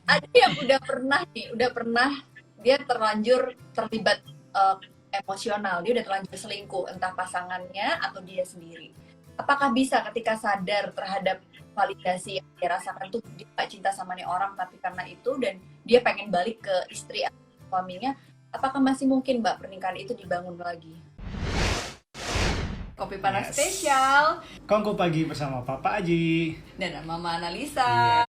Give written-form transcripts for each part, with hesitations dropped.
Ada yang udah pernah dia terlanjur terlibat emosional, dia udah terlanjur selingkuh, entah pasangannya atau dia sendiri. Apakah bisa ketika sadar terhadap validasi yang dia rasakan tuh dia gak cinta sama nih orang tapi karena itu dan dia pengen balik ke istri atau suaminya, apakah masih mungkin Mbak pernikahan itu dibangun lagi? Kopi panas Yes. spesial Kongko pagi bersama Papa Aji. dan Mama Analisa. Iya.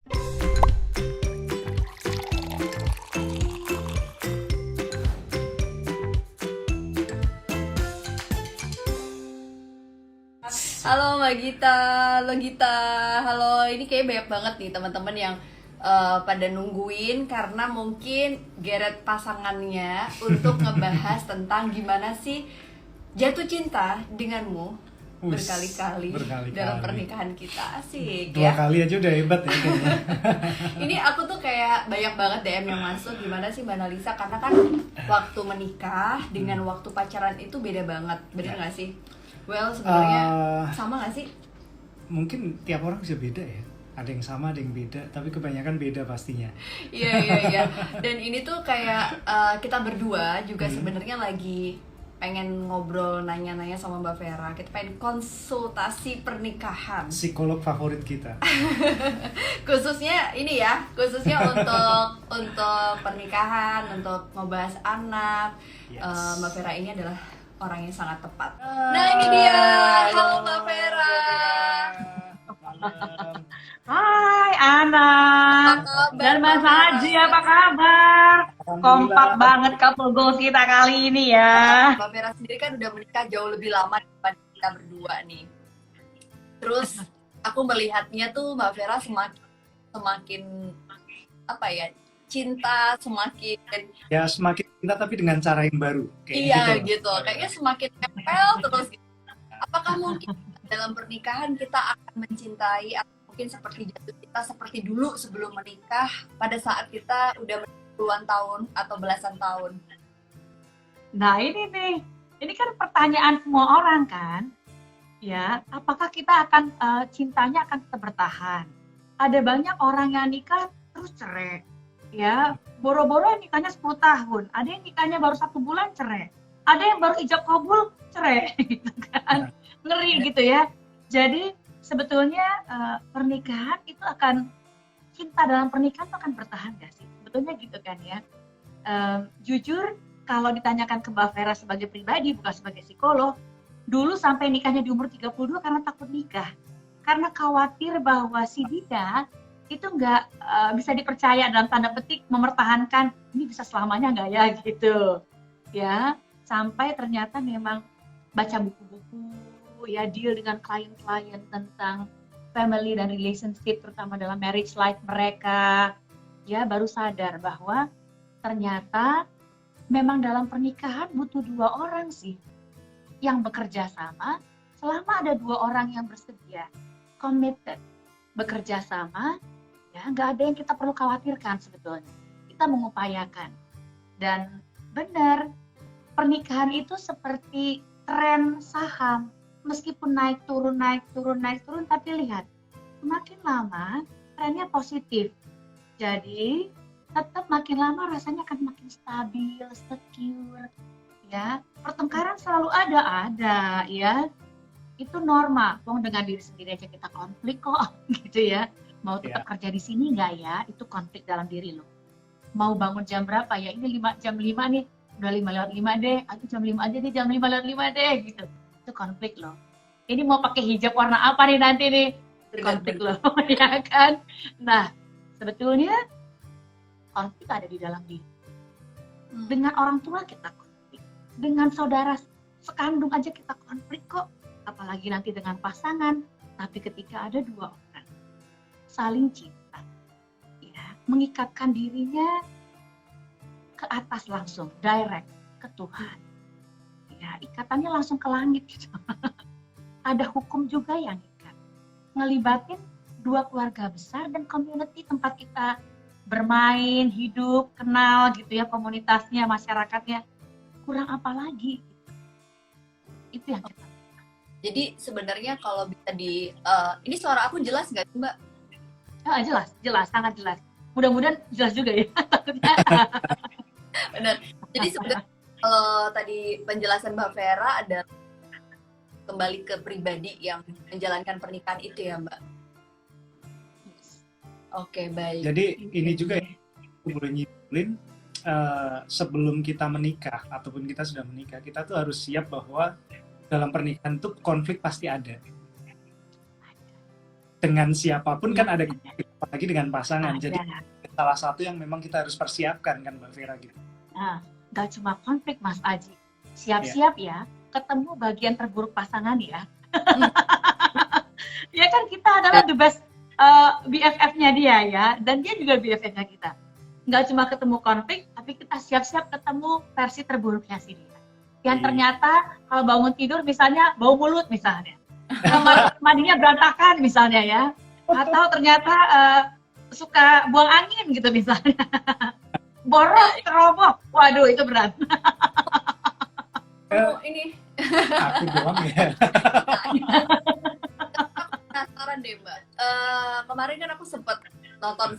Halo Mbak Gita, halo Gita, halo. Ini kayak banyak banget nih teman-teman yang pada nungguin karena mungkin geret pasangannya untuk ngebahas tentang gimana sih jatuh cinta denganmu Us, berkali-kali berkali-kali. dalam pernikahan kita. Asik Dua ya. kali aja udah hebat ya kayaknya. Ini aku tuh kayak banyak banget DM yang masuk, gimana sih Mbak Analisa, karena kan waktu menikah dengan waktu pacaran itu beda banget, bener Ya. nggak sih? Well, sebenarnya Eh, sama nggak sih? Mungkin tiap orang bisa beda ya. Ada yang sama, ada yang beda, tapi kebanyakan beda pastinya. Iya iya iya. Dan ini tuh kayak kita berdua juga sebenarnya lagi pengen ngobrol nanya-nanya sama Mbak Vera. Kita pengen konsultasi pernikahan. Psikolog favorit kita. Khususnya ini ya, khususnya untuk pernikahan, untuk ngebahas anak. Yes. Mbak Vera ini adalah orang yang sangat tepat. Nah, ini dia. Halo Mbak Vera. Malam. Hai Ana Apa kabar, dan Mas Mbak Vera? Haji, apa kabar? Kompak Alhamdulillah. banget couple goals kita kali ini ya. Mbak Vera sendiri kan udah menikah jauh lebih lama daripada kita berdua nih. Terus aku melihatnya tuh Mbak Vera semakin apa ya, cinta, semakin Ya semakin cinta tapi dengan cara yang baru. Kayak iya loh. gitu. Kayaknya semakin nempel terus gitu. Apakah mungkin dalam pernikahan kita akan mencintai atau mungkin seperti jatuh cinta seperti dulu sebelum menikah pada saat kita udah puluhan tahun atau belasan tahun? Nah ini nih, ini kan pertanyaan semua orang kan, ya. Apakah kita akan cintanya akan tetap bertahan? Ada banyak orang yang nikah terus cerai, ya. Boro-boro nikahnya 10 tahun, ada yang nikahnya baru 1 bulan cerai, ada yang baru ijab kabul cerai, gitu kan. Ngeri gitu ya. Jadi sebetulnya pernikahan itu akan, cinta dalam pernikahan itu akan bertahan gak sih? Sebetulnya gitu kan ya. Jujur kalau ditanyakan ke Mbak Vera sebagai pribadi, bukan sebagai psikolog, dulu sampai nikahnya di umur 32 karena takut nikah. Karena khawatir bahwa si dia itu nggak bisa dipercaya dalam tanda petik mempertahankan ini bisa selamanya nggak ya gitu. Ya, sampai ternyata memang baca buku-buku, ya deal dengan klien-klien tentang family dan relationship terutama dalam marriage life mereka, ya baru sadar bahwa ternyata memang dalam pernikahan butuh 2 orang sih yang bekerja sama. Selama ada 2 orang yang bersedia, committed, bekerja sama, ya nggak ada yang kita perlu khawatirkan sebetulnya. Kita mengupayakan. Dan benar, pernikahan itu seperti tren saham. Meskipun naik turun, naik turun, naik turun, tapi lihat, semakin lama trennya positif. Jadi tetap makin lama rasanya akan makin stabil, secure, ya. Pertengkaran selalu ada, ya. Itu normal. Wong dengan diri sendiri aja kita konflik kok, gitu ya. Mau tetap kerja di sini nggak ya? Itu konflik dalam diri lo. Mau bangun jam berapa ya? Ini jam 5 nih, udah 5 lewat 5 deh. Aku jam 5 aja deh, jam 5 lewat 5 deh, gitu. Itu konflik loh. Ini mau pakai hijab warna apa nih nanti nih? Konflik loh, ya kan? Nah, sebetulnya konflik ada di dalam diri. Dengan orang tua kita konflik, dengan saudara sekandung aja kita konflik kok, apalagi nanti dengan pasangan. Tapi ketika ada 2 orang saling cinta, ya, mengikatkan dirinya ke atas langsung, direct ke Tuhan, ya, ikatannya langsung ke langit gitu. Ada hukum juga yang ikat, ngelibatin 2 keluarga besar dan community tempat kita bermain, hidup, kenal gitu ya, komunitasnya, masyarakatnya. Kurang apa lagi? Itu yang kita. Jadi sebenarnya kalau bisa ini suara aku jelas nggak sih Mbak? Jelas, sangat jelas. Mudah-mudahan jelas juga ya. Takutnya. Benar. Jadi sebenarnya kalau tadi penjelasan Mbak Vera ada kembali ke pribadi yang menjalankan pernikahan itu ya Mbak. Oke, baik. Jadi ini juga ya, aku boleh nyimpulin, sebelum kita menikah ataupun kita sudah menikah, kita tuh harus siap bahwa dalam pernikahan tuh konflik pasti ada. Dengan siapapun kan ada konflik, apalagi dengan pasangan. Jadi salah satu yang memang kita harus persiapkan kan Mbak Vera gitu. Nah, gak cuma konflik Mas Aji, siap-siap ya ketemu bagian terburuk pasangan ya. Ya kan kita adalah the best BFF-nya dia ya, dan dia juga BFF-nya kita. Nggak cuma ketemu konflik, tapi kita siap-siap ketemu versi terburuknya si dia. Yang ternyata kalau bangun tidur misalnya bau mulut misalnya, kamar mandinya berantakan misalnya ya, atau ternyata suka buang angin gitu misalnya, boros, ceroboh, waduh itu berat. Ini Aku doang ya. penasaran deh Mbak. Kemarin kan aku sempat nonton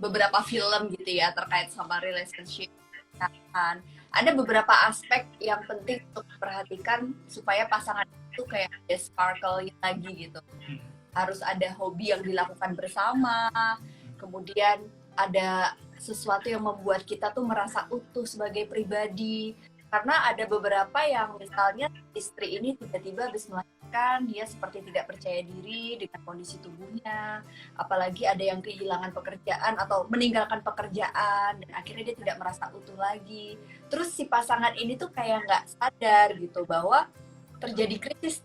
beberapa film gitu ya terkait sama relationship. Kan ada beberapa aspek yang penting untuk diperhatikan supaya pasangan itu kayak ada sparkle lagi gitu. Harus ada hobi yang dilakukan bersama, kemudian ada sesuatu yang membuat kita tuh merasa utuh sebagai pribadi. Karena ada beberapa yang misalnya istri ini tiba-tiba habis melahirkan, dia seperti tidak percaya diri dengan kondisi tubuhnya, apalagi ada yang kehilangan pekerjaan atau meninggalkan pekerjaan dan akhirnya dia tidak merasa utuh lagi. Terus si pasangan ini tuh kayak nggak sadar gitu bahwa terjadi krisis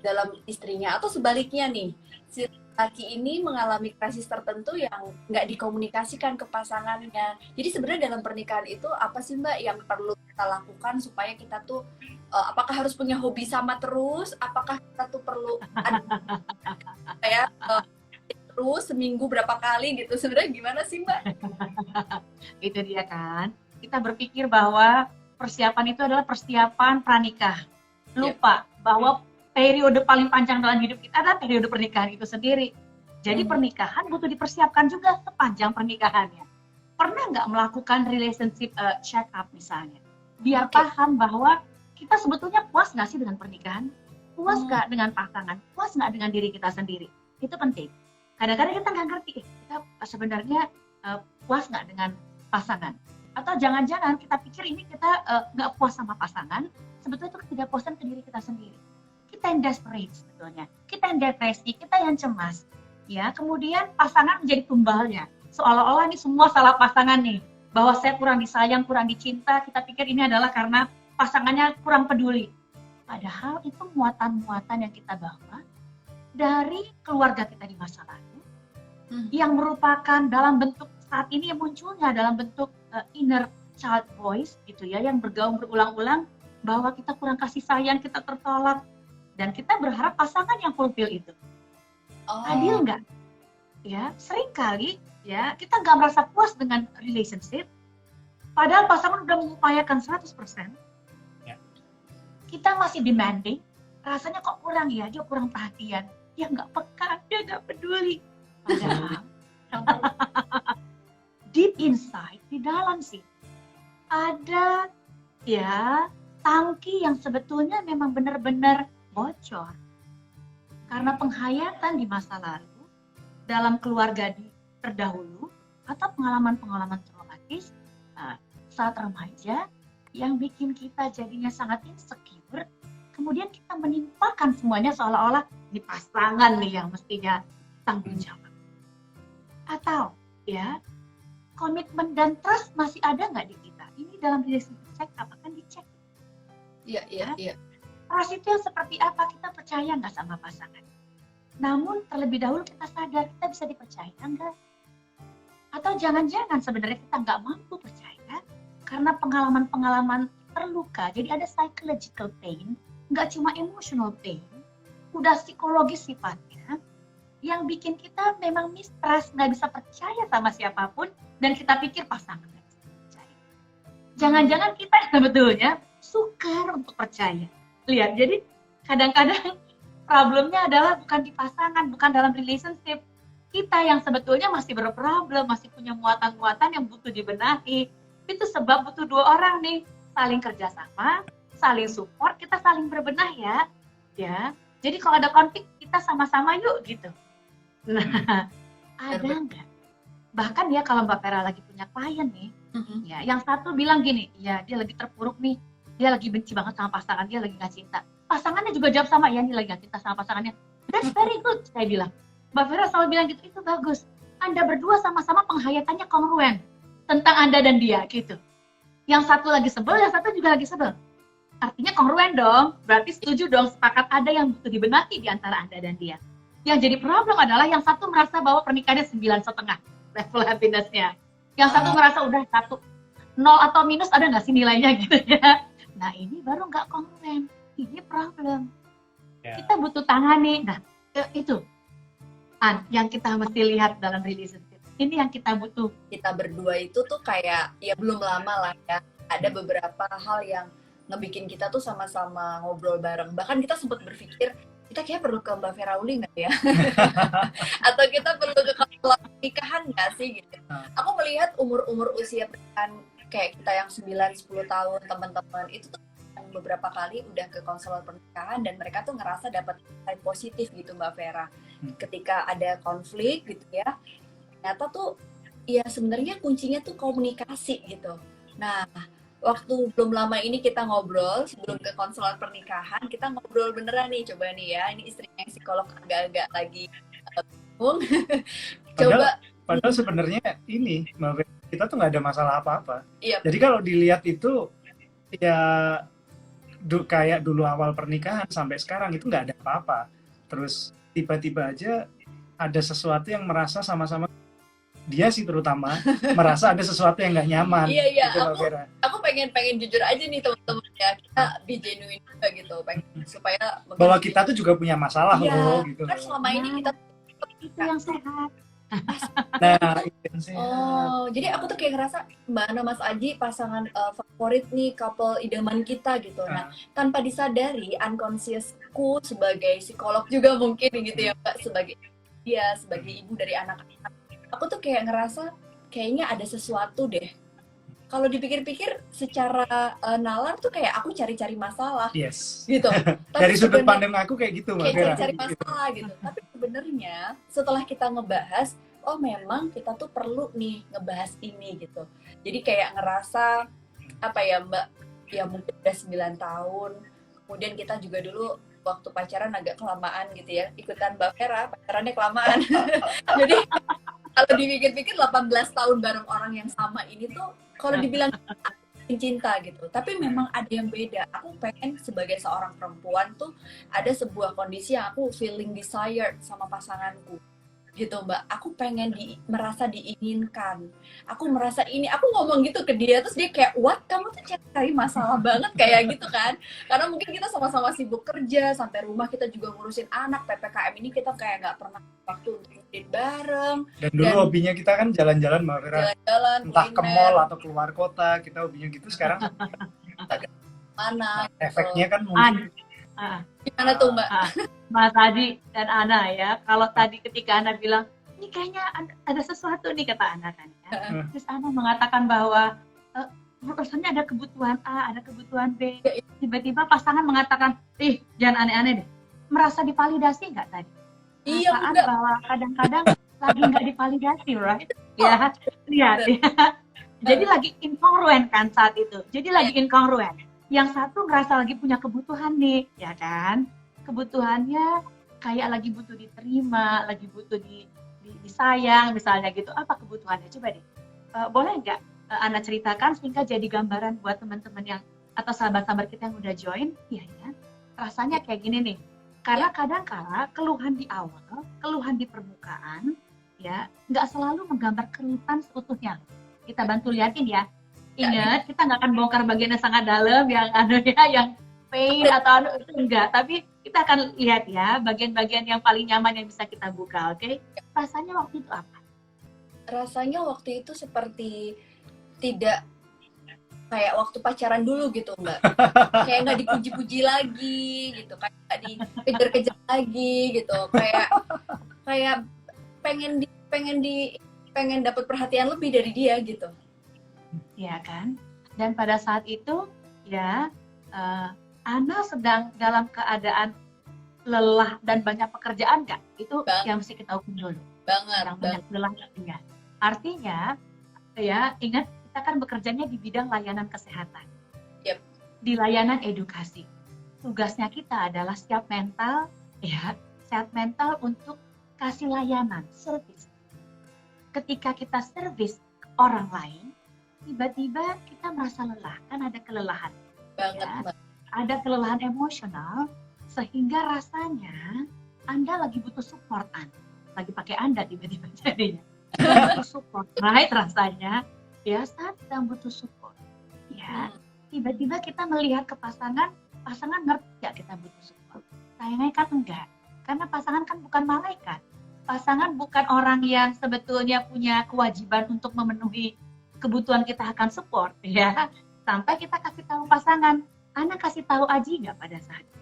dalam istrinya, atau sebaliknya nih, si laki ini mengalami krisis tertentu yang nggak dikomunikasikan ke pasangannya. Jadi sebenarnya dalam pernikahan itu apa sih Mbak yang perlu kita lakukan supaya kita tuh apakah harus punya hobi sama terus? Apakah kita tuh perlu kayak terus seminggu berapa kali gitu? Sebenarnya gimana sih Mbak? Itu dia kan. Kita berpikir bahwa persiapan itu adalah persiapan pranikah. Lupa bahwa periode paling panjang dalam hidup kita adalah periode pernikahan itu sendiri. Jadi pernikahan butuh dipersiapkan juga sepanjang pernikahannya. Pernah nggak melakukan relationship check up misalnya? Biar paham bahwa kita sebetulnya puas nggak sih dengan pernikahan? Puas nggak dengan pasangan? Puas nggak dengan diri kita sendiri? Itu penting. Kadang-kadang kita nggak ngerti, kita sebenarnya puas nggak dengan pasangan? Atau jangan-jangan kita pikir ini kita nggak puas sama pasangan, sebetulnya itu ketidakpuasan ke diri kita sendiri. Kita yang desperate sebetulnya, kita yang depresi, kita yang cemas, ya. Kemudian pasangan menjadi tumbalnya, seolah-olah ini semua salah pasangan nih, bahwa saya kurang disayang, kurang dicinta. Kita pikir ini adalah karena pasangannya kurang peduli. Padahal itu muatan-muatan yang kita bawa dari keluarga kita di masa lalu, yang merupakan dalam bentuk saat ini munculnya dalam bentuk inner child voice gitu ya, yang bergaung berulang-ulang bahwa kita kurang kasih sayang, kita tertolak. Dan kita berharap pasangan yang fulfill itu. Adil nggak? Ya, seringkali ya kita nggak merasa puas dengan relationship, padahal pasangan udah mengupayakan 100%. Ya. Kita masih demanding, rasanya kok kurang ya, dia kurang perhatian, dia nggak peka, dia nggak peduli. Padahal deep inside, di dalam sih ada ya tangki yang sebetulnya memang benar-benar bocor karena penghayatan di masa lalu dalam keluarga terdahulu atau pengalaman-pengalaman traumatis saat remaja yang bikin kita jadinya sangat insecure, kemudian kita menimpakan semuanya seolah-olah di pasangan nih yang mestinya tanggung jawab. Atau ya komitmen dan trust masih ada nggak di kita? Ini dalam relationship check up akan dicek. Iya. Trust itu yang seperti apa? Kita percaya nggak sama pasangan? Namun terlebih dahulu kita sadar kita bisa dipercaya nggak? Atau jangan-jangan sebenarnya kita nggak mampu percaya karena pengalaman-pengalaman terluka. Jadi ada psychological pain, nggak cuma emotional pain, udah psikologis sifatnya, yang bikin kita memang mistrust, nggak bisa percaya sama siapapun, dan kita pikir pasangan nggak bisa percaya. Jangan-jangan kita sebetulnya sukar untuk percaya. Lihat, jadi kadang-kadang problemnya adalah bukan di pasangan, bukan dalam relationship, kita yang sebetulnya masih berproblem, masih punya muatan-muatan yang butuh dibenahi. Itu sebab butuh dua orang nih, saling kerjasama, saling support, kita saling berbenah ya. Jadi kalau ada konflik, kita sama-sama yuk gitu. Nah, ada nggak? Bahkan ya kalau Mbak Vera lagi punya klien nih, ya, yang satu bilang gini, ya dia lagi terpuruk nih, dia lagi benci banget sama pasangan, dia lagi nggak cinta. Pasangannya juga jawab sama, ya ini lagi nggak cinta sama pasangannya. That's very good, saya bilang. Mbak Vera selalu bilang gitu, itu bagus. Anda berdua sama-sama penghayatannya kongruen tentang Anda dan dia gitu. Yang satu lagi sebel, yang satu juga lagi sebel. Artinya kongruen dong, berarti setuju dong, sepakat ada yang butuh dibenahi di antara Anda dan dia. Yang jadi problem adalah yang satu merasa bahwa pernikahannya 9,5 level happiness-nya. Yang satu merasa udah 1, 0 atau minus ada nggak sih nilainya gitu ya. Nah ini baru nggak kongruen, ini problem. Kita butuh tangani. Nah itu yang kita mesti lihat dalam relationship. Ini yang kita butuh. Kita berdua itu tuh kayak ya belum lama lah ya. Ada beberapa hal yang ngebikin kita tuh sama-sama ngobrol bareng. Bahkan kita sempat berpikir kita kayak perlu ke Mbak Vera Uli nggak ya? Atau kita perlu ke konselor pernikahan nggak sih gitu. Aku melihat umur-umur usia pernikahan kayak kita yang 9-10 tahun teman-teman itu tuh beberapa kali udah ke konselor pernikahan dan mereka tuh ngerasa dapat insight positif gitu Mbak Vera. Ketika ada konflik gitu ya, ternyata tuh ya sebenarnya kuncinya tuh komunikasi gitu. Nah, waktu belum lama ini kita ngobrol sebelum ke konselor pernikahan, kita ngobrol beneran nih, coba nih ya, ini istrinya yang psikolog agak-agak lagi bingung. Padahal sebenarnya ini Mbak Vera, kita tuh nggak ada masalah apa-apa. Iya. Jadi kalau dilihat itu ya kayak dulu awal pernikahan sampai sekarang itu nggak ada apa-apa. Terus tiba-tiba aja ada sesuatu yang merasa sama-sama, dia sih terutama merasa ada sesuatu yang nggak nyaman. Iya, gitu, aku pengen jujur aja nih teman-teman ya, kita be genuine juga gitu, pengen supaya bahwa kita tuh juga punya masalah loh gitu. Kan selama ini kita itu yang sehat. Nah, itu yang sehat. Oh, jadi aku tuh kayak ngerasa Mbak Ana Mas Aji pasangan favorit nih, couple idaman kita gitu. Nah, tanpa disadari unconsciousku sebagai psikolog juga mungkin gitu ya Mbak, sebagai dia sebagai ibu dari anak-anak, aku tuh kayak ngerasa kayaknya ada sesuatu deh. Kalau dipikir-pikir secara nalar tuh kayak aku cari-cari masalah. Yes. Gitu. Dari sudut pandang aku kayak gitu Mbak Vera. Kayak cari masalah gitu. Tapi sebenarnya setelah kita ngebahas, oh memang kita tuh perlu nih ngebahas ini gitu. Jadi kayak ngerasa apa ya Mbak, ya mungkin udah 9 tahun. Kemudian kita juga dulu waktu pacaran agak kelamaan gitu ya. Ikutan Mbak Vera, pacarannya kelamaan. Jadi kalau dipikir-pikir 18 tahun bareng orang yang sama ini tuh kalau dibilang cinta gitu, tapi memang ada yang beda. Aku pengen sebagai seorang perempuan tuh ada sebuah kondisi yang aku feeling desired sama pasanganku gitu Mbak. Aku pengen merasa diinginkan, aku merasa ini, aku ngomong gitu ke dia terus dia kayak what, kamu tuh cari masalah banget kayak gitu kan, karena mungkin kita sama-sama sibuk kerja, sampai rumah kita juga ngurusin anak, PPKM ini kita kayak nggak pernah waktu untuk date bareng. Dan dulu hobinya kita kan jalan-jalan Mbak Vera, jalan-jalan, entah ke mall atau keluar kota, kita hobinya gitu. Sekarang mana efeknya kan mungkin gimana tuh Mbak? Mas Adi dan Ana ya, kalau tadi ketika Ana bilang ini kayaknya ada sesuatu nih kata Ana kan ya, terus Ana mengatakan bahwa rasanya ada kebutuhan A, ada kebutuhan B, tiba-tiba pasangan mengatakan jangan aneh-aneh deh, merasa divalidasi nggak tadi? Iya, saat bahwa kadang-kadang lagi nggak divalidasi, right? Ya, lihat ya. Jadi lagi inkongruen kan saat itu, jadi lagi inkongruen. Yang satu ngerasa lagi punya kebutuhan nih, ya kan? Kebutuhannya kayak lagi butuh diterima, lagi butuh disayang misalnya gitu. Apa kebutuhannya? Coba deh, boleh nggak Ana ceritakan sehingga jadi gambaran buat teman-teman yang atau sahabat-sahabat kita yang udah join? Iya ya, rasanya kayak gini nih. Karena kadang-kala keluhan di awal, keluhan di permukaan, ya nggak selalu menggambar kerutan seutuhnya. Kita bantu liatin ya. Ingat, kita nggak akan bongkar bagian yang sangat dalam, yang yang pain atau itu enggak. Tapi kita akan lihat ya bagian-bagian yang paling nyaman yang bisa kita buka, oke? Rasanya waktu itu apa? Rasanya waktu itu seperti tidak kayak waktu pacaran dulu gitu Mbak. Kayak nggak dipuji-puji lagi gitu, kayak nggak dikejar-kejar lagi gitu. Kayak pengen dapat perhatian lebih dari dia gitu. Ya kan? Dan pada saat itu ya Ana sedang dalam keadaan lelah dan banyak pekerjaan nggak? Itu yang mesti kita ukur dulu. Yang banyak lelah ya. Artinya ya ingat kita kan bekerjanya di bidang layanan kesehatan. Yep. Di layanan edukasi. Tugasnya kita adalah siap mental untuk kasih layanan, service. Ketika kita service orang lain, tiba-tiba kita merasa lelah, kan ada kelelahan. Banget. Ada kelelahan emosional, sehingga rasanya Anda lagi butuh support, lagi pakai Anda tiba-tiba jadinya. Butuh support, right rasanya, ya saat sedang butuh support. Ya, tiba-tiba kita melihat ke pasangan ngerti nggak kita butuh support? Sayangnya kan enggak, karena pasangan kan bukan malaikat. Pasangan bukan orang yang sebetulnya punya kewajiban untuk memenuhi kebutuhan kita akan support, ya. Sampai kita kasih tahu pasangan, Ana kasih tahu Aji nggak pada saat itu?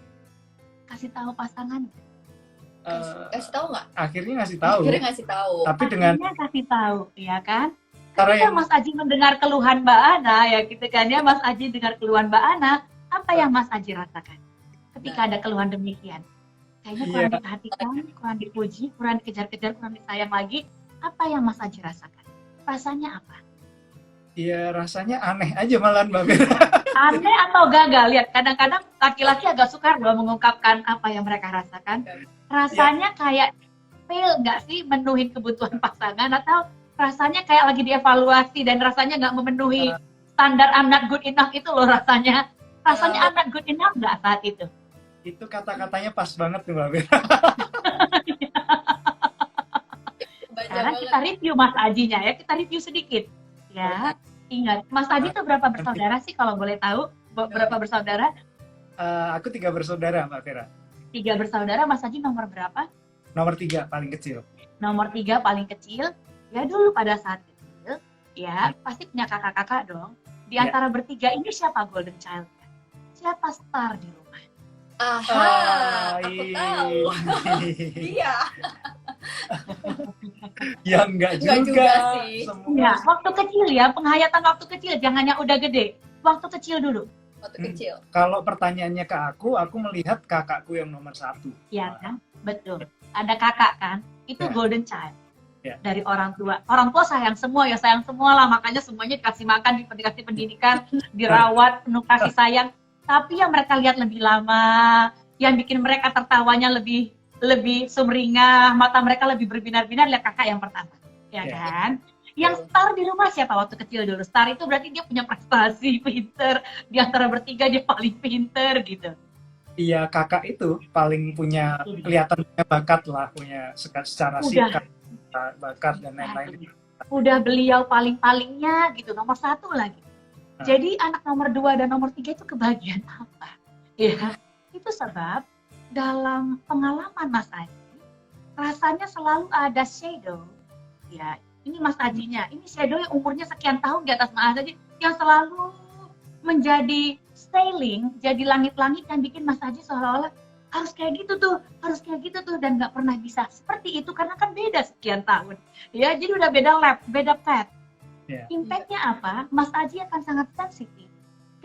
Kasih tahu pasangan? Kasih tahu nggak? Akhirnya ngasih tahu. Tapi akhirnya kasih tahu, ya kan? Ketika Mas Aji mendengar keluhan Mbak Ana, ya gitu kan ya, Mas Aji dengar keluhan Mbak Ana, apa yang Mas Aji rasakan? Ketika ada keluhan demikian, kayaknya kurang diperhatikan, kurang dipuji, kurang dikejar-kejar, kurang disayang lagi. Apa yang Mas Aji rasakan? Rasanya apa? Iya, rasanya aneh aja malahan Mbak Vera. Aneh atau gagal? Lihat, kadang-kadang laki-laki agak sukar loh mengungkapkan apa yang mereka rasakan. Rasanya kayak fail nggak sih memenuhi kebutuhan pasangan, atau rasanya kayak lagi dievaluasi dan rasanya nggak memenuhi standar I'm not good enough itu loh rasanya. Rasanya I'm not good enough nggak saat itu? Itu kata-katanya pas banget tuh Mbak Vera. Sekarang kita review Mas Ajinya ya, kita review sedikit. Ya, ingat, Mas Aji tuh berapa bersaudara sih kalau boleh tahu? Berapa bersaudara? Aku 3 bersaudara Mbak Vera. 3 bersaudara, Mas Aji nomor berapa? Nomor 3 paling kecil. Nomor 3 paling kecil. Ya dulu pada saat kecil, ya pasti punya kakak-kakak dong. Di antara bertiga ini siapa golden child? Siapa star di rumah? Aku tahu. Iya. Ya enggak juga sih. Ya, waktu kecil ya, penghayatan waktu kecil, jangan yang udah gede. Waktu kecil dulu. Waktu kecil. Kalau pertanyaannya ke aku melihat kakakku yang nomor 1. Iya kan, betul. Ada kakak kan, itu golden child. Dari orang tua. Orang tua sayang semua lah, makanya semuanya dikasih makan, dikasih pendidikan, dirawat, penuh kasih sayang. Tapi yang mereka lihat lebih lama, yang bikin mereka tertawanya lebih sumringah, mata mereka lebih berbinar-binar, lihat kakak yang pertama, ya kan? Yang star di rumah siapa waktu kecil dulu? Star itu berarti dia punya prestasi, pinter, di antara bertiga dia paling pinter gitu. Iya, kakak itu paling punya, kelihatan punya bakat lah, punya secara sikap, bakat dan lain-lain. Udah beliau paling-palingnya gitu, nomor 1 lagi. Jadi anak nomor 2 dan nomor 3 itu kebahagiaan apa? Ya, itu sebab dalam pengalaman Mas Aji, rasanya selalu ada shadow. Ya, ini Mas Ajinya, ini shadow yang umurnya sekian tahun di atas Mas Aji, yang selalu menjadi sailing, jadi langit-langit yang bikin Mas Aji seolah-olah harus kayak gitu tuh, dan nggak pernah bisa seperti itu karena kan beda sekian tahun. Ya, jadi udah beda lab, beda path. Impact-nya apa? Mas Aji akan sangat sensitif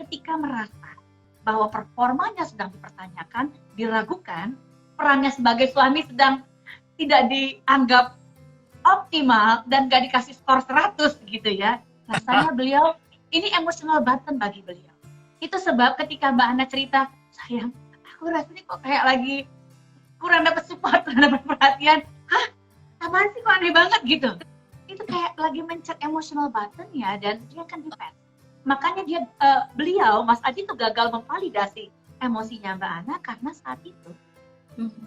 ketika merasa bahwa performanya sedang dipertanyakan, diragukan, perannya sebagai suami sedang tidak dianggap optimal dan gak dikasih skor 100 gitu ya. Rasanya beliau, ini emotional button bagi beliau. Itu sebab ketika Mbak Ana cerita, sayang, aku rasanya kok kayak lagi kurang dapat support, kurang dapat perhatian. Hah? Apaan sih kok aneh banget gitu? Itu kayak lagi mencet emotional button ya, dan dia akan depend. Makanya beliau, Mas Aji itu gagal memvalidasi emosinya Mbak Ana karena saat itu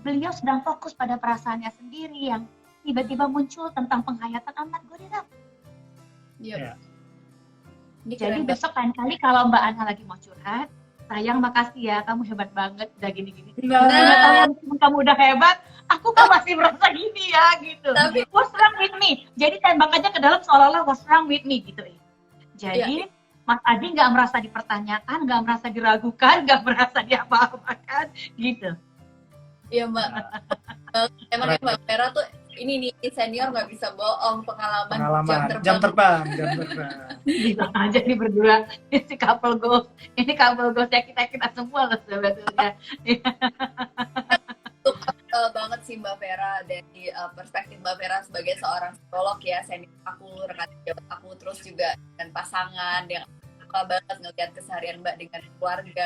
beliau sedang fokus pada perasaannya sendiri yang tiba-tiba muncul tentang penghayatan amat good enough. Jadi besok lain kali kalau Mbak Ana lagi mau curhat, sayang makasih ya, kamu hebat banget, udah gini-gini. Kamu udah hebat, aku kan masih merasa gini ya gitu. Tapi what's wrong with me? Jadi tembak aja ke dalam seolah-olah what's wrong with me gitu ya. Jadi Mas Aji nggak merasa dipertanyakan, nggak merasa diragukan, nggak merasa diapa-apakan gitu. Iya Mbak. Emangnya Mbak Vera tuh ini nih senior nggak bisa bohong, pengalaman jam terbang. Bisa aja nih berdua, ini couple goals ya kita semua loh sebetulnya. Banget sih Mbak Vera, dari perspektif Mbak Vera sebagai seorang psikolog ya, senior aku, rekan sejawat aku, terus juga dengan pasangan yang suka banget ngeliat keseharian Mbak dengan keluarga.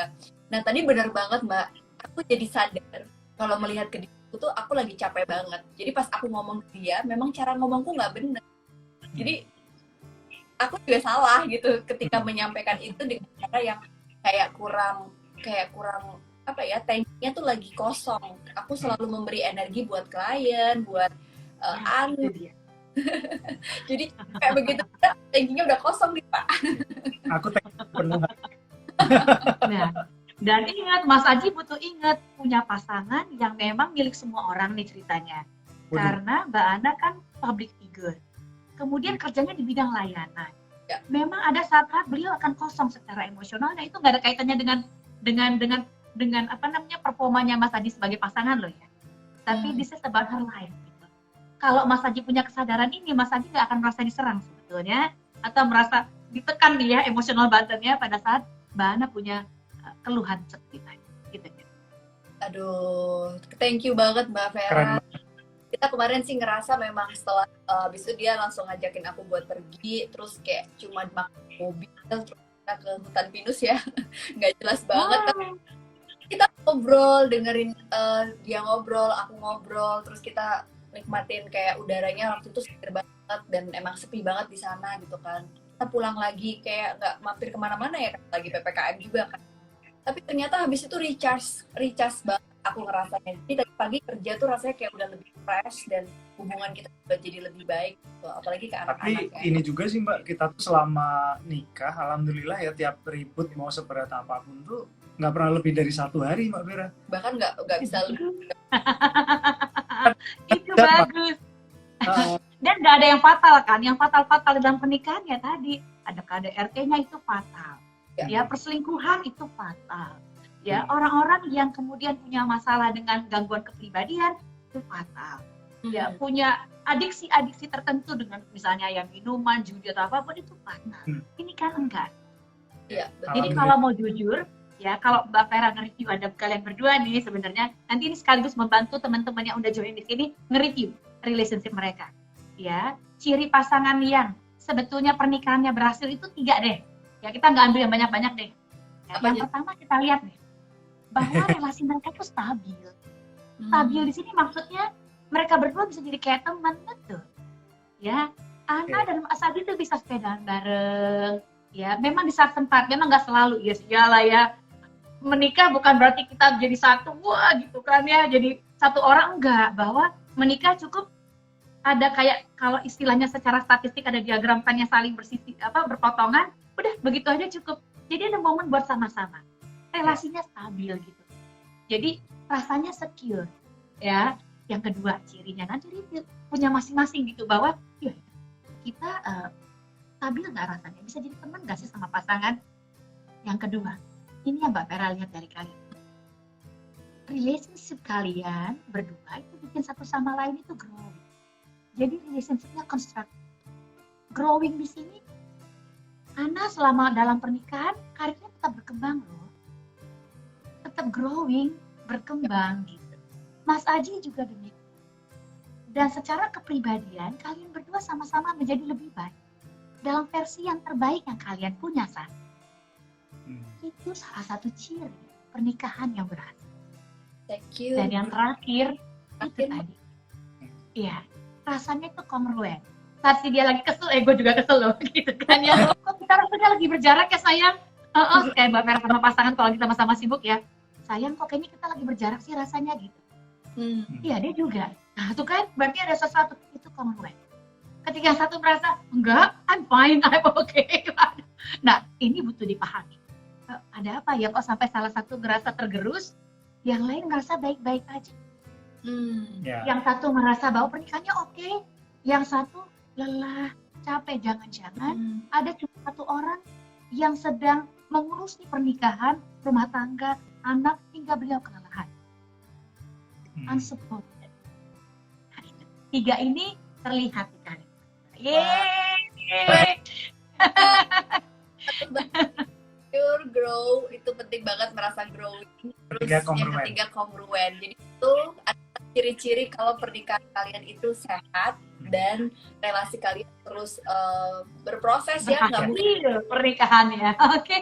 Nah tadi benar banget Mbak, aku jadi sadar kalau melihat ke diriku tuh aku lagi capek banget. Jadi pas aku ngomong ke dia, memang cara ngomongku nggak bener. Jadi aku juga salah gitu ketika menyampaikan itu dengan cara yang kayak kurang apa ya, tankinya tuh lagi kosong. Aku selalu memberi energi buat klien, buat anu. Jadi kayak begitu, tankinya udah kosong nih Pak. Aku tanki penuh. Nah, dan ingat, Mas Aji butuh ingat punya pasangan yang memang milik semua orang nih ceritanya. Karena Mbak Ana kan public figure. Kemudian kerjanya di bidang layanan. Ya. Memang ada saat-saat beliau akan kosong secara emosional. Nah itu nggak ada kaitannya dengan apa namanya performanya Mas Aji sebagai pasangan loh ya. Tapi this is about her life. Gitu. Kalau Mas Aji punya kesadaran ini, Mas Aji nggak akan merasa diserang sebetulnya, atau merasa ditekan nih ya emosional buttonnya pada saat Mbak Ana punya keluhan seperti tadi. Gitu. Aduh, thank you banget Mbak Vera. Keren. Kita kemarin sih ngerasa memang setelah habis itu dia langsung ngajakin aku buat pergi, terus kayak cuma makan mobil, terus kita ke hutan pinus ya, nggak jelas banget. Tapi kita ngobrol, dengerin dia ngobrol, aku ngobrol, terus kita nikmatin kayak udaranya waktu itu seger banget dan emang sepi banget di sana gitu kan. Kita pulang lagi kayak nggak mampir kemana-mana ya, lagi PPKM juga kan. Tapi ternyata habis itu recharge banget aku ngerasanya. Jadi tadi pagi kerja tuh rasanya kayak udah lebih fresh dan hubungan kita juga jadi lebih baik gitu. Apalagi ke anak-anak. Tapi ini juga sih Mbak, kita tuh selama nikah, alhamdulillah ya tiap ribut mau seberat apapun tuh nggak pernah lebih dari 1 hari Mbak Vera. Bahkan nggak bisa lebih. Itu bagus. Dan nggak ada yang fatal kan, yang fatal dalam pernikahan ya tadi ada KDRT-nya itu fatal, ya perselingkuhan itu fatal, ya orang-orang yang kemudian punya masalah dengan gangguan kepribadian itu fatal, ya punya adiksi tertentu dengan misalnya yang minuman, judi atau apapun itu fatal. Ini kan enggak. Ya, jadi kalau mau jujur, ya kalau Mbak Vera nge-review ada kalian berdua nih sebenarnya, nanti ini sekaligus membantu teman-teman yang udah join di sini nge-review relationship mereka. Ya, ciri pasangan yang sebetulnya pernikahannya berhasil itu 3 deh. Ya kita nggak ambil yang banyak-banyak deh. Ya, yang pertama kita lihat nih bahwa relasi mereka itu stabil. Stabil di sini maksudnya mereka berdua bisa jadi kayak teman, betul. Ya, Ana dan Mas Adi tuh bisa sepedaan bareng. Ya, memang di saat sempat, memang nggak selalu. Ya segala ya. Menikah bukan berarti kita jadi satu, wah gitu kan ya. Jadi satu orang enggak, bahwa menikah cukup ada kayak kalau istilahnya secara statistik ada diagram pannya saling berpotongan, udah begitu aja cukup. Jadi ada momen buat sama-sama. Relasinya stabil gitu. Jadi rasanya secure. Ya, yang kedua cirinya nanti punya masing-masing gitu bahwa ya, kita stabil nggak rasanya, bisa jadi teman nggak sih sama pasangan. Yang kedua, ini yang Mbak Vera lihat dari kalian. Relationship kalian berdua itu bikin satu sama lain itu growing. Jadi relationship-nya constructive. Growing di sini, Ana selama dalam pernikahan, karirnya tetap berkembang loh. Tetap growing, berkembang gitu. Mas Aji juga demikian. Dan secara kepribadian, kalian berdua sama-sama menjadi lebih baik. Dalam versi yang terbaik yang kalian punya saat. Itu salah satu ciri pernikahan yang berhasil. Thank you. Dan yang terakhir, itu tadi. Iya. Rasanya itu kongruen. Saat si dia lagi kesel, gue juga kesel loh, gitu kan ya. Kok kita rasanya lagi berjarak ya sayang? Kayak Mbak Vera sama pasangan kalau lagi sama-sama sibuk ya. Sayang kok kayaknya kita lagi berjarak sih rasanya gitu. Iya dia juga. Nah itu kan berarti ada sesuatu itu kongruen. Ketika yang satu merasa, enggak, I'm fine, I'm okay. Nah ini butuh dipahami. Ada apa ya kok sampai salah satu ngerasa tergerus, yang lain ngerasa baik-baik aja. Yang satu merasa bahwa pernikahannya oke, yang satu lelah, capek. Jangan-jangan ada cuma satu orang yang sedang mengurus di pernikahan, rumah tangga, anak, hingga beliau kelelahan. Unsupported. tiga ini terlihat di kalian. Yeay. Pure grow itu penting banget, merasa growing. Terus Ketiga, yang kongruen. ketiga kongruen. Jadi itu ada ciri-ciri kalau pernikahan kalian itu sehat dan relasi kalian terus berproses ya, nggak mungkin. Berhasil pernikahannya. Oke.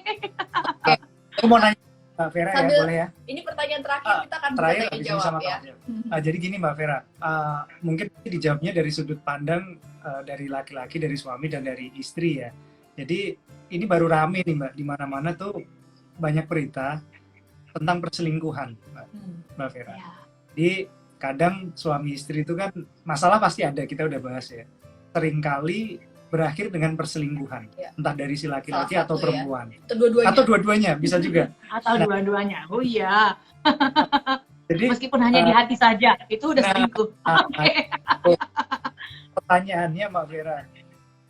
Aku mau nanya Mbak Vera ya, Sambil- boleh ya? Ini pertanyaan terakhir, kita akan bisa Terakhir tanya habis ini jawab sama ya. Kak Jel. Jadi gini Mbak Vera, mungkin dijawabnya dari sudut pandang dari laki-laki, dari suami dan dari istri ya. Jadi ini baru rame nih Mbak, di mana-mana tuh banyak berita tentang perselingkuhan Mbak Vera. Ya. Jadi kadang suami istri itu kan masalah pasti ada, kita udah bahas ya. Seringkali berakhir dengan perselingkuhan, Ya. entah dari si laki-laki Salah atau satu ya. perempuan, Itu dua-duanya. atau dua-duanya bisa juga. Atau dua-duanya. Oh iya. Jadi Meskipun hanya di hati saja, itu udah Nah, selingkuh. Oke. pertanyaannya Mbak Vera,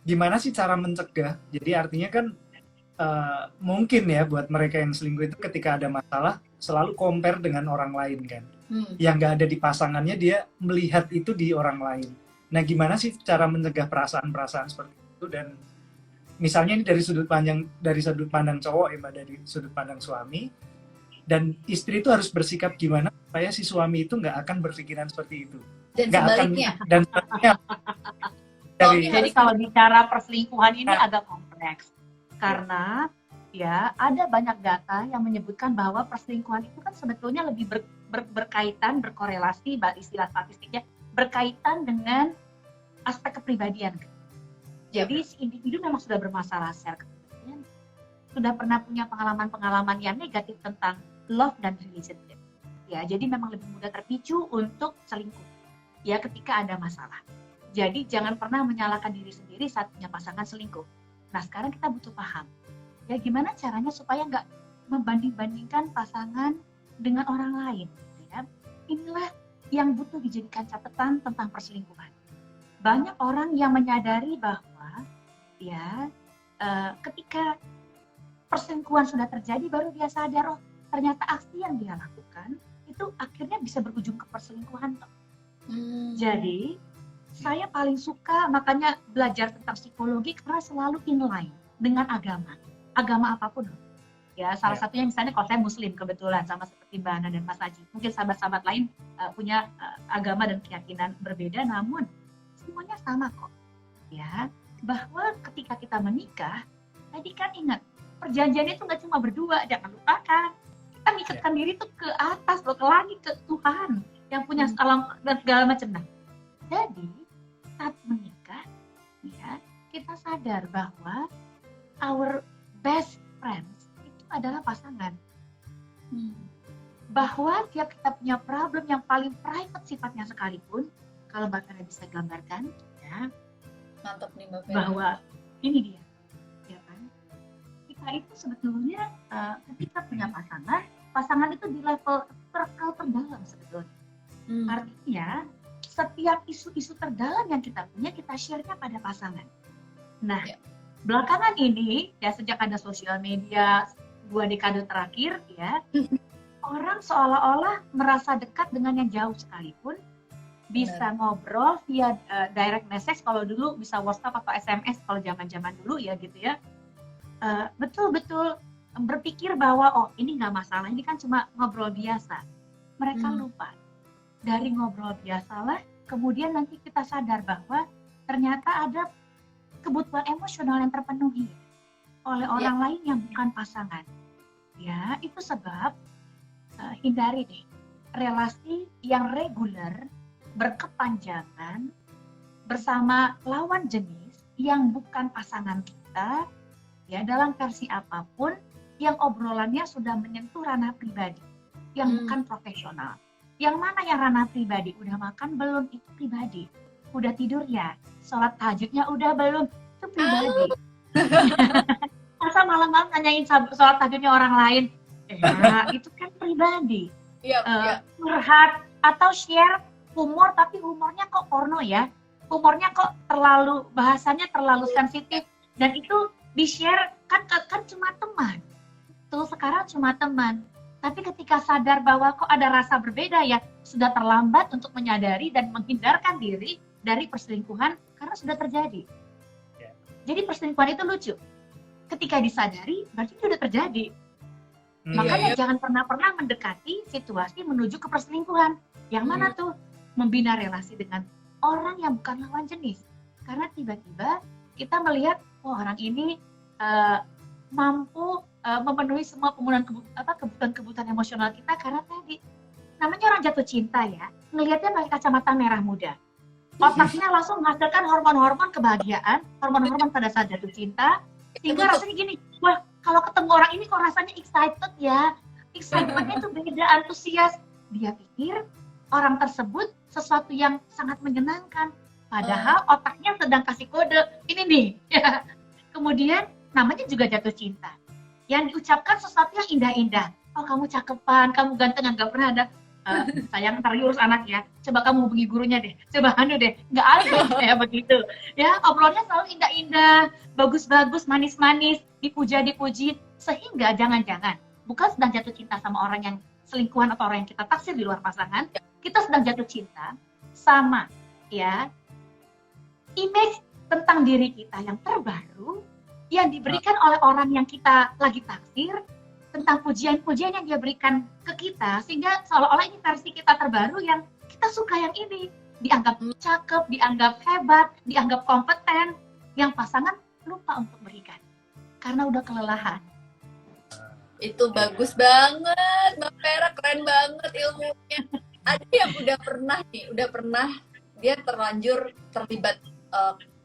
gimana sih cara mencegah? Jadi artinya kan mungkin ya buat mereka yang selingkuh itu ketika ada masalah selalu compare dengan orang lain kan. Yang nggak ada di pasangannya dia melihat itu di orang lain. Nah gimana sih cara mencegah perasaan-perasaan seperti itu? Dan misalnya ini dari sudut pandang cowok ya Mbak, dari sudut pandang suami, dan istri itu harus bersikap gimana supaya si suami itu nggak akan berpikiran seperti itu. Dan Nggak sebaliknya. dan sebaliknya dari Jadi kalau bicara perselingkuhan ini agak kompleks. Karena ya ada banyak data yang menyebutkan bahwa perselingkuhan itu kan sebetulnya lebih berkaitan, berkorelasi, istilah statistiknya, berkaitan dengan aspek kepribadian. Jadi si individu memang sudah bermasalah secara kepribadian, sudah pernah punya pengalaman-pengalaman yang negatif tentang love dan relationship. Ya, jadi memang lebih mudah terpicu untuk selingkuh. Ya, ketika ada masalah. Jadi jangan pernah menyalahkan diri sendiri saat punya pasangan selingkuh. Nah, sekarang kita butuh paham. Ya, gimana caranya supaya nggak membanding-bandingkan pasangan dengan orang lain. Ya. Inilah yang butuh dijadikan catatan tentang perselingkuhan. Banyak orang yang menyadari bahwa ya ketika perselingkuhan sudah terjadi baru dia sadar, oh ternyata aksi yang dia lakukan itu akhirnya bisa berujung ke perselingkuhan. Jadi saya paling suka makanya belajar tentang psikologi karena selalu inline dengan agama apapun. Ya, salah satunya misalnya kalau saya Muslim kebetulan sama seperti Mbak Ana dan Mas Aji. Mungkin sahabat-sahabat lain punya agama dan keyakinan berbeda, namun semuanya sama kok. Ya, bahwa ketika kita menikah, tadi kan ingat perjanjian itu nggak cuma berdua, jangan lupakan. Kita ngikatkan diri tuh ke atas, loh, ke langit, ke Tuhan yang punya alam dan segala macam. Nah, jadi saat menikah, ya kita sadar bahwa our best friends itu adalah pasangan. Bahwa tiap kita punya problem yang paling private sifatnya sekalipun, kalau Mbak Vera bisa gambarkan, ya, Mantap nih Mbak Vera. bahwa ini dia, ya kan? Kita itu sebetulnya ketika punya pasangan itu di level terdalam sebetulnya. Artinya setiap isu-isu terdalam yang kita punya kita share-nya pada pasangan. Nah, belakangan ini ya sejak ada sosial media 2 dekade terakhir ya, orang seolah-olah merasa dekat dengan yang jauh sekalipun, bisa ngobrol via direct message, kalau dulu bisa WhatsApp atau SMS kalau zaman-zaman dulu ya gitu ya. Betul-betul berpikir bahwa oh ini nggak masalah, ini kan cuma ngobrol biasa. Mereka lupa. Dari ngobrol biasalah, kemudian nanti kita sadar bahwa ternyata ada kebutuhan emosional yang terpenuhi oleh orang lain yang bukan pasangan. Ya, itu sebab hindari deh relasi yang reguler, berkepanjangan, bersama lawan jenis yang bukan pasangan kita, ya dalam versi apapun, yang obrolannya sudah menyentuh ranah pribadi, yang bukan profesional. Yang mana yang ranah pribadi? Udah makan belum? Itu pribadi. Udah tidur ya? Sholat tahajudnya udah belum? Itu pribadi. Masa malam-malam nanyain sholat tahajudnya orang lain? Itu kan pribadi. Curhat atau share humor, tapi humornya kok porno ya? Humornya kok terlalu, bahasanya terlalu sensitif. Dan itu di-share kan cuma teman. Tuh sekarang cuma teman. Tapi ketika sadar bahwa kok ada rasa berbeda ya, sudah terlambat untuk menyadari dan menghindarkan diri dari perselingkuhan karena sudah terjadi. Ya. Jadi perselingkuhan itu lucu. Ketika disadari, berarti itu sudah terjadi. Makanya Iya. jangan pernah mendekati situasi menuju ke perselingkuhan. Yang mana tuh? Membina relasi dengan orang yang bukan lawan jenis. Karena tiba-tiba kita melihat, oh orang ini mampu memenuhi semua kebutuhan emosional kita karena tadi namanya orang jatuh cinta ya, ngelihatnya pakai kacamata merah muda. Otaknya langsung menghasilkan hormon-hormon kebahagiaan, hormon-hormon pada saat jatuh cinta, sehingga rasanya gini, wah kalau ketemu orang ini kok rasanya excited ya, excitementnya itu beda, antusias. Dia pikir orang tersebut sesuatu yang sangat menyenangkan, padahal otaknya sedang kasih kode, ini nih. Kemudian namanya juga jatuh cinta. Yang diucapkan sesuatu yang indah-indah. Oh kamu cakepan, kamu ganteng, nggak pernah ada. Sayang ntar urus anak ya, coba kamu hubungi gurunya deh, coba deh, nggak ada ya begitu ya, obrolannya selalu indah-indah, bagus-bagus, manis-manis, dipuja-dipuji, sehingga jangan-jangan bukan sedang jatuh cinta sama orang yang selingkuhan atau orang yang kita taksir di luar pasangan, kita sedang jatuh cinta sama ya image tentang diri kita yang terbaru yang diberikan oleh orang yang kita lagi taksir, tentang pujian-pujian yang dia berikan ke kita, sehingga seolah-olah ini versi kita terbaru yang kita suka yang ini, dianggap cakep, dianggap hebat, dianggap kompeten, yang pasangan lupa untuk berikan karena udah kelelahan. Itu bagus banget, Mbak Vera, keren banget ilmunya. Ada yang udah pernah dia terlanjur terlibat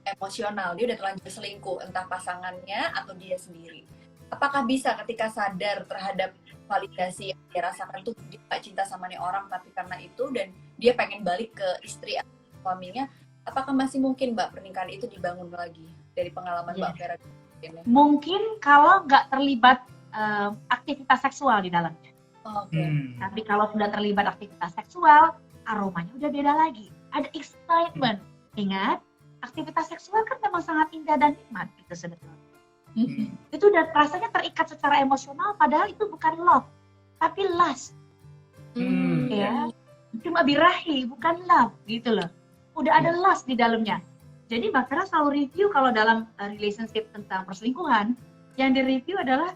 emosional, dia udah terlanjur selingkuh, entah pasangannya atau dia sendiri. Apakah bisa ketika sadar terhadap validasi yang dia rasakan tuh, dia gak cinta sama nih orang tapi karena itu, dan dia pengen balik ke istri atau suaminya, apakah masih mungkin Mbak pernikahan itu dibangun lagi dari pengalaman Mbak Vera? Mungkin kalau nggak terlibat aktivitas seksual di dalamnya. Tapi kalau sudah terlibat aktivitas seksual, aromanya udah beda lagi. Ada excitement. Ingat, aktivitas seksual kan memang sangat indah dan nikmat itu sebetulnya. Itu udah rasanya terikat secara emosional, padahal itu bukan love, tapi lust. Ya, cuma birahi, bukan love gitu loh. Udah ada lust di dalamnya. Jadi Mbak Vera selalu review kalau dalam relationship tentang perselingkuhan, yang di-review adalah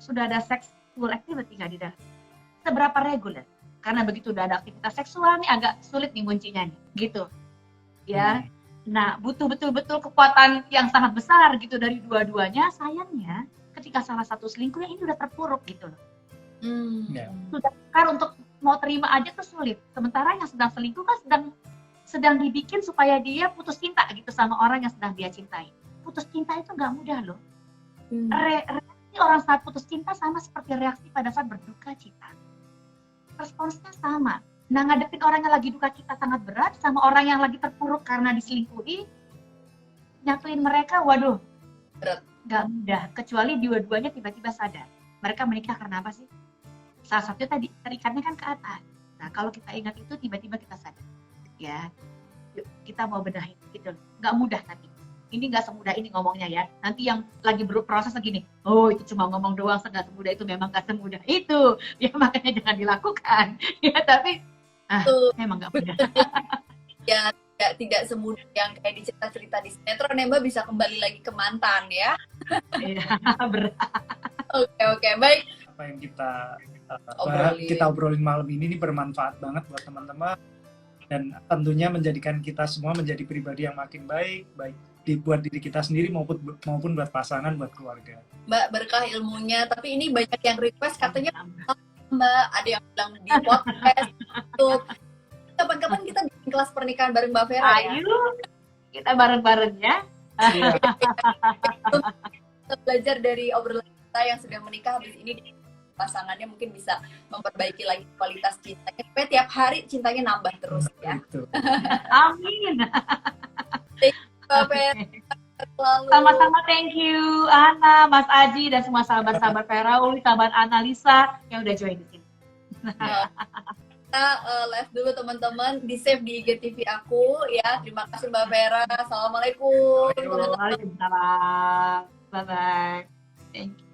sudah ada sexual activity nggak di dalam? Seberapa reguler? Karena begitu udah ada aktivitas seksual nih agak sulit nih kuncinya nih, gitu. Ya. Nah, butuh betul-betul kekuatan yang sangat besar gitu dari dua-duanya. Sayangnya, ketika salah satu selingkuh yang ini udah terpuruk gitu loh. Sudah kan untuk mau terima aja tuh sulit. Sementara yang sedang selingkuh kan sedang dibikin supaya dia putus cinta gitu sama orang yang sedang dia cintai. Putus cinta itu nggak mudah loh. Reaksi orang saat putus cinta sama seperti reaksi pada saat berduka cita. Responsnya sama. Nah, ngadepin orang yang lagi duka cita sangat berat sama orang yang lagi terpuruk karena diselingkuhi, nyatuin mereka, waduh, berat. Gak mudah. Kecuali dua-duanya tiba-tiba sadar. Mereka menikah karena apa sih? Salah satunya tadi, terikatnya kan ke atas. Nah, kalau kita ingat itu, tiba-tiba kita sadar. Ya, yuk, kita mau benahin gitu. Gak mudah tapi. Ini gak semudah ini ngomongnya ya. Nanti yang lagi berproses begini, oh itu cuma ngomong doang, gak semudah itu, memang gak semudah itu. Ya makanya jangan dilakukan. Ya tapi memang nggak mudah. Ya tidak semudah yang kayak di cerita-cerita di sinetron ya Mbak, bisa kembali lagi ke mantan ya. Iya, berat. Oke, baik. Apa yang kita obrolin malam ini bermanfaat banget buat teman-teman, dan tentunya menjadikan kita semua menjadi pribadi yang makin baik buat diri kita sendiri maupun buat pasangan, buat keluarga. Mbak, berkah ilmunya. Tapi ini banyak yang request katanya Mbak, ada yang bilang di podcast untuk kapan-kapan kita bikin kelas pernikahan bareng Mbak Vera. Ayo, kita bareng-bareng ya. Kita belajar dari obrolan kita yang sudah menikah, habis ini pasangannya mungkin bisa memperbaiki lagi kualitas cintanya supaya tiap hari cintanya nambah terus ya. Amin. Mbak Vera. Sama-sama, thank you Ana, Mas Aji, dan semua sahabat-sahabat Vera, sahabat Analisa yang udah join di sini. Kita live dulu teman-teman, di save di IGTV aku ya. Terima kasih Mbak Vera. Assalamualaikum. Waalaikumsalam. Bye-bye. Thank you.